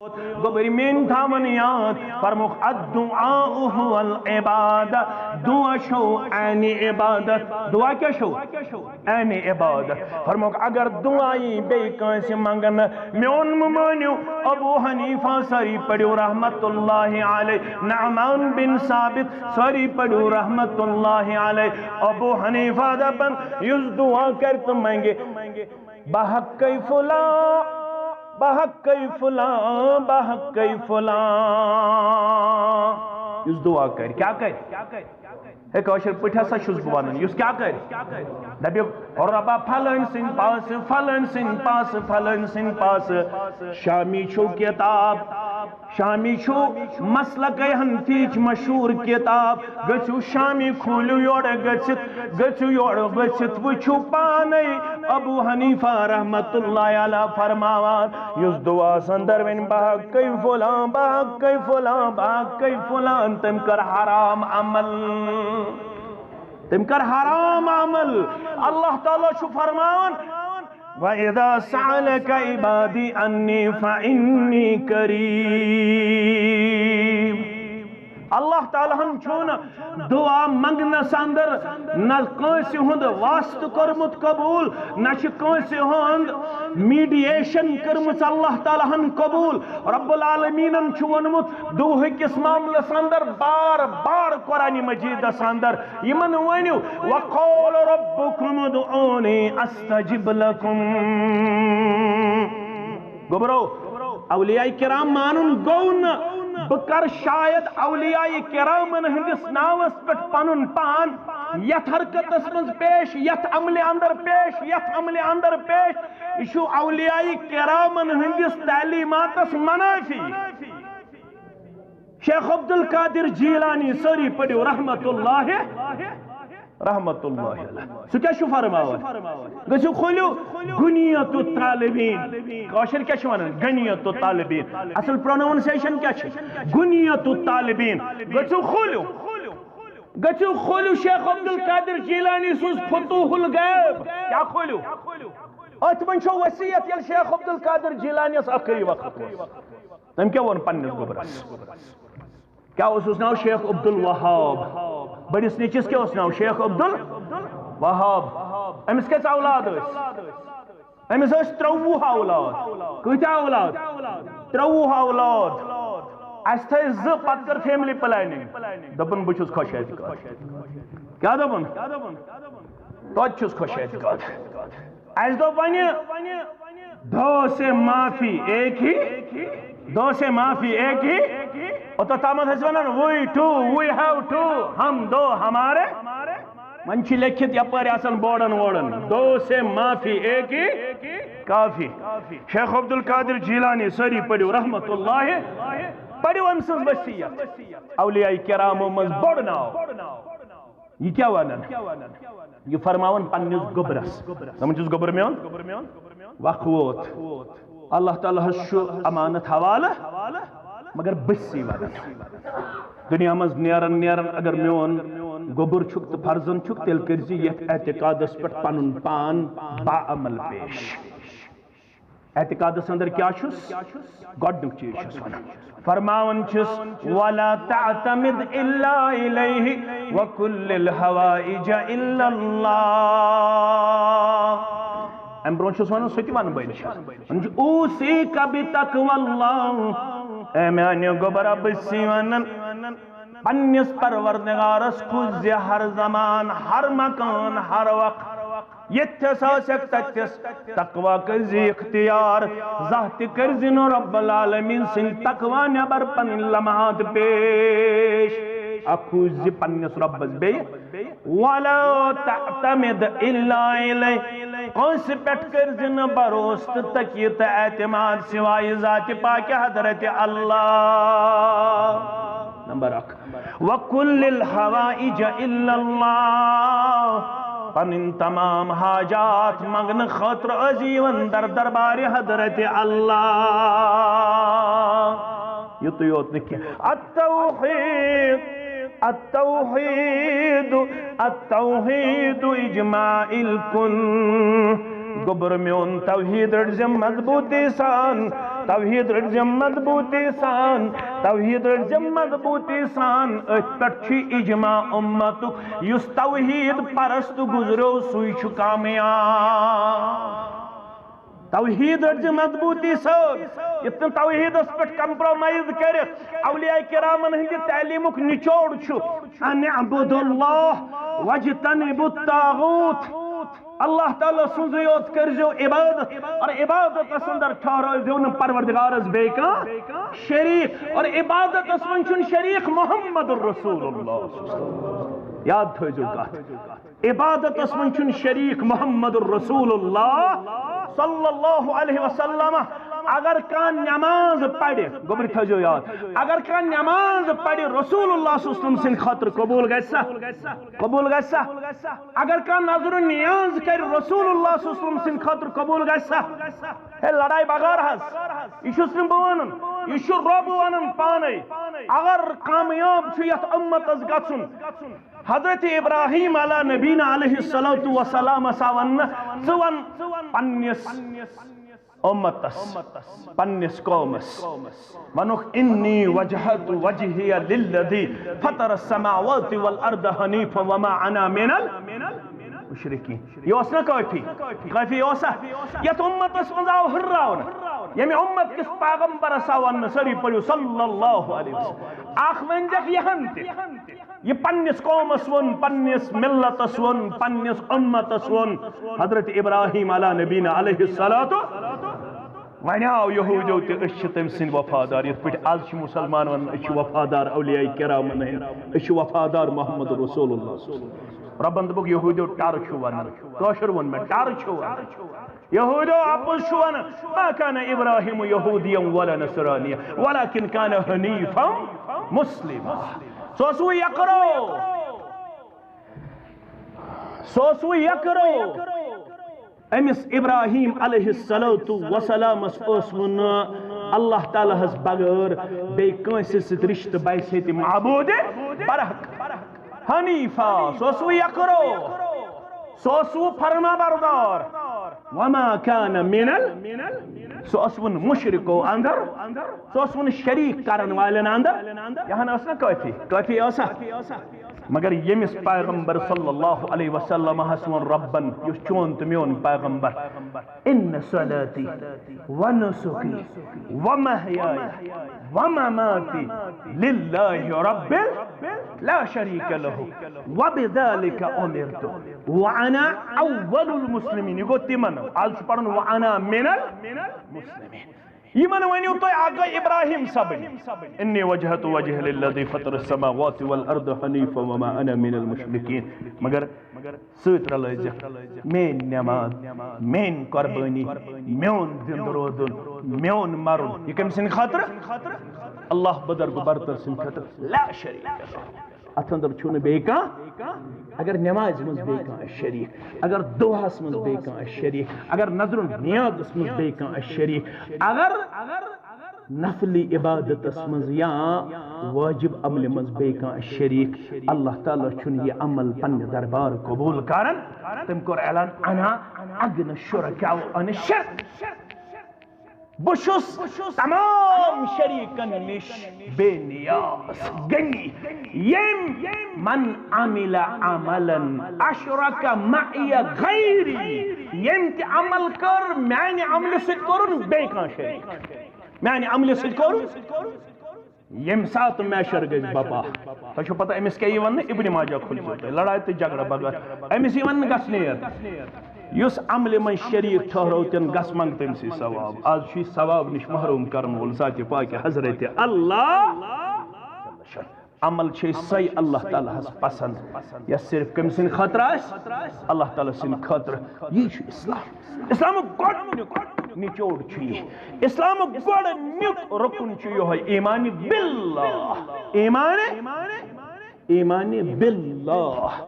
گوبری مین تھامن یاد فرموخ الدعاء هو العبادہ دعا شو عین عبادت دعا کیا شو عین عبادت فرموخ اگر دعائی بے کانسی منگن میون ممانیو ابو حنیفہ ساری پڑیو رحمت اللہ علیہ نعمان بن ثابت ساری پڑیو رحمت اللہ علیہ ابو حنیفہ دبن یز دعا کرت منگے بحق فلاں بحق فلان بحق فلان اس دعا کر کیا کر ایک اشر پٹھا سا شز بوانن اس کیا کر دبیو ربا پھلن سن پاس پھلن سن پاس پھلن سن پاس شامی چھو کتاب شامی چھو مسلک حنفیچ مشہور کتاب گچو شامی کھولو یوڑ گچو یوڑ گچت وچو پانے ابو حنیفہ رحمت اللہ علیہ فرماوان یس دعا سندر من بحق فلان بحق فلان بحق فلان تم کر حرام عمل تم کر حرام عمل اللہ تعالیٰ شو فرمان وَإِذَا سَأَلَكَ عِبَادِي عَنِّي فَإِنِّي قَرِيبٌ اللہ تعالیٰ ہم چھونا دعا منگنا ساندر نہ کانسی ہند واسط کرمت قبول نہ کانسی ہند میڈییشن کرمت اللہ تعالیٰ ہم قبول رب العالمین چھونمت دوہ کس معاملہ ساندر بار بار قرآن مجید ساندر یمن ونیو وَقَالَ رَبُّكُمُ ادْعُونِي أَسْتَجِبْ لَكُمْ گبرو اولیاء کرام مانن گون بکر شاید اولیاء کرامن ہندس ناوس پٹ پنن پان یت حرکت اسمز پیش یت عمل اندر پیش یت عمل اندر پیش اشو اولیاء کرامن ہندس تعلیمات منافی شیخ عبدالقادر جیلانی سری پڑیو رحمت اللہ علیہ سو کیا شو فرماوان گسو کھولیو گنیت الطالبین کاشر کیا شو ونن گنیت الطالبین اصل پروناؤنسیشن کیا چھ گنیت الطالبین گسو کھولیو شیخ عبدالقادر جیلانی سوز فتوح الغیب کیا کھولیو اتمن شو وسیعت یل شیخ عبدالقادر جیلانی اس اخری وقت تم کیا ون پنس گبرس کیا اس ناو شیخ عبدالوہاب بڑس نیچس کیا اس ناو شیخ عبدالوہاب امس کس اولاد امس اس 30 اولاد کتا اولاد 30 اولاد اس تھے ز پت کر فیملی پلاننگ دپن بچس خوش اعتقاد کیا دپن توت چھس خوش اعتقاد اس دو پنہ دو سے معافی ایک ہی دو سے معافی ایک ہی تو تامت حسنان وی ٹو وی ہیو ٹو ہم دو ہمارے منچی لکھت یا پر اصل بورڈن وورڈن دو سے معافی ایک ہی کافی شیخ عبدالقادر جیلانی سری پڑیو رحمت اللہ پڑیو امسز وسیعت اولیاء کرام مز بڑناو یہ کیا وانن یہ فرماون پنیز گبرس سمجھس گبر میون وقوت اللہ تعالیٰ شو امانت حوالہ مگر بسی ودن دنیا مز نیرن اگر میون گوبر چھک تو فرزن چھک تیل کرزی یہ اعتقاد اس پر پنن پان با عمل پیش اعتقاد اس اندر کیا چھس گوڑنک چیز چھس فرماون چھس وَلَا تَعْتَمِدْ إِلَّا إِلَيْهِ وَكُلِّ الْحَوَائِجَ إِلَّا اللَّهِ امبرون چھس ونن ستی ون بین اوسی کبھی تقوی اللہ اے میانی گبرہ بسی ونن پنیس پروردگارس کھوزی ہر زمان ہر مکان ہر وقت یتھساسک تتس تقوی کرزی اختیار ذات کرزی نو رب العالمین سن تقوی نبر پن لمحات پیش اکھوزی پنیس ربز بے وَلَا تَعْتَمِدْ إِلَّا إِلَيْهِ کون سے پیٹ کر زن بروست تکیت اعتماد سوائی ذات پاک حضرت اللہ نمبر 1 وَكُلِّ الْحَوَائِجَ إِلَّا اللَّهِ پنن تمام حاجات مگن خطر عزیون در دربار حضرت اللہ یہ تو یوت نکی التوحید التوحید التوحید اجماع الکن گبر میون توحید رجم مضبوطی سان توحید رجم مضبوطی سان توحید رجم مضبوطی سان اتپٹھی اجماع امتو یس توحید پرست گزرو سوئی چھو کامیاب توحید رجم مضبوطی سان اتن توحید اس پر کمپرومائز کرے اولیاء کرامن ہندی تعلیمک نچوڑ چھو ان اعبد اللہ وجتنب الطاغوت اللہ تعالیٰ سنزیوت کرزو عبادت اور عبادت اس اندر ٹھہرو دیون پروردگارز بے کا شریک اور عبادت اس منچن شریک محمد الرسول اللہ یاد تھوئی جو کہت عبادت اس منچن شریک محمد الرسول اللہ صلی اللہ علیہ وسلم اگر کان نماز پڑھے گوبری تھا جو یاد اگر کان نماز پڑھے رسول اللہ صلی اللہ علیہ وسلم سن خاطر قبول گیسا اگر کان نظر نیاز کر رسول اللہ صلی اللہ علیہ وسلم سن خاطر قبول گیسا ہے لڑائی بغار حس یہ سن بوانن یہ رب وانن پانے اگر کامیاب چھیت امت از گچن حضرت ابراہیم علیہ نبینا علیہ السلام ساون زون پنیس امتس پنیس قومس ونخ انی وجہت وجہی للذی فطر السماوات والارض حنیفا وما انا من المشرکین یہ اسنا کافی یہ اسا یت امتس منزاو ہراؤن یمی امت کس پیغمبر ساون سری پڑیو صلی اللہ علیہ وسلم آخ منجک یہاں تے یہ پنیس قومس ون پنیس ملتس ون پنیس امتس ون حضرت ابراہیم علیہ نبینا علیہ السلام ونیاو یہودیو تے اچھ تم سن وفادار یہ پٹ آز چھ مسلمان ون اچھ وفادار اولیاء کرام نہیں اچھ وفادار محمد رسول اللہ ربند بک یہودیو ٹار چھو ون کوشر ون میں ٹار چھو ون یہودیو اپس چھو ون ما کان ابراہیم یہودیا ولا نصرانیا ولكن کان حنیفا مسلما سوسو یکرو امس ابراہیم علیہ السلام اسمن اللہ تعالیٰ ہز بغیر بے کنسی ست رشت بائسیت معبود برحق حنیفہ سوسو یکرو سوسو فرما بردار وما كان من سو اسون مشرکو اندر سو اسون شریک کرن والن اندر یہاں اسنا کافی اسا مگر یمس پیغمبر صلی اللہ علیہ وسلم حسن ربن یس چون تمیون پیغمبر ان صلاتی ونسکی ومحیائی ومماتی للہ رب لا شریک له وبذلك امرت وانا اول المسلمین یہ گو تمن آج پڑھن وانا من المسلمین یمن ونیو تو آگا ابراہیم سبنی انی وجہت وجہ للذی فطر السماوات والارض حنیفا وما انا من المشرکین مگر سوت رلائجہ مین نماز مین قربانی میون زند رودن میون مرن یہ کم سن خاطر اللہ بدر برتر سن خاطر لا شریک اتندر چھون بیکا اگر نماز مز بیکا شریک اگر دعاس مز بیکا شریک اگر نظر نیاز مز بیکا شریک اگر نفلی عبادت مز یا واجب عمل مز بیکا شریک اللہ تعالیٰ چھون یہ عمل پن دربار قبول کرن تم کور اعلان انا اگن شرکاء ان الشرک بشس تمام شریکن نش بے نیاز گنی یم من عمل عملا اشرک معی غیری یم تی عمل کر معنی عمل ست کرن بے کان شریک معنی عمل ست کرن یم سات میں شرگز بابا تو پتہ امس کیا یہ ون ابن ماجہ کھل جاتا ہے لڑائی تے جھگڑا بغیر امس یہ ون گس نیر یس عمل من شریک ٹھہرو تن گس منگ تم سی ثواب آج چھ ثواب نش محروم کرن وول ذات پاک حضرت اللہ عمل چھ سی اللہ تعالی ہس پسند یا صرف کم سن خاطر اللہ تعالی سن خاطر یہ چھ اسلام گوڈ نچوڑ چھ اسلام گوڈ نیک رکن چھ یہ ایمان باللہ ایمان باللہ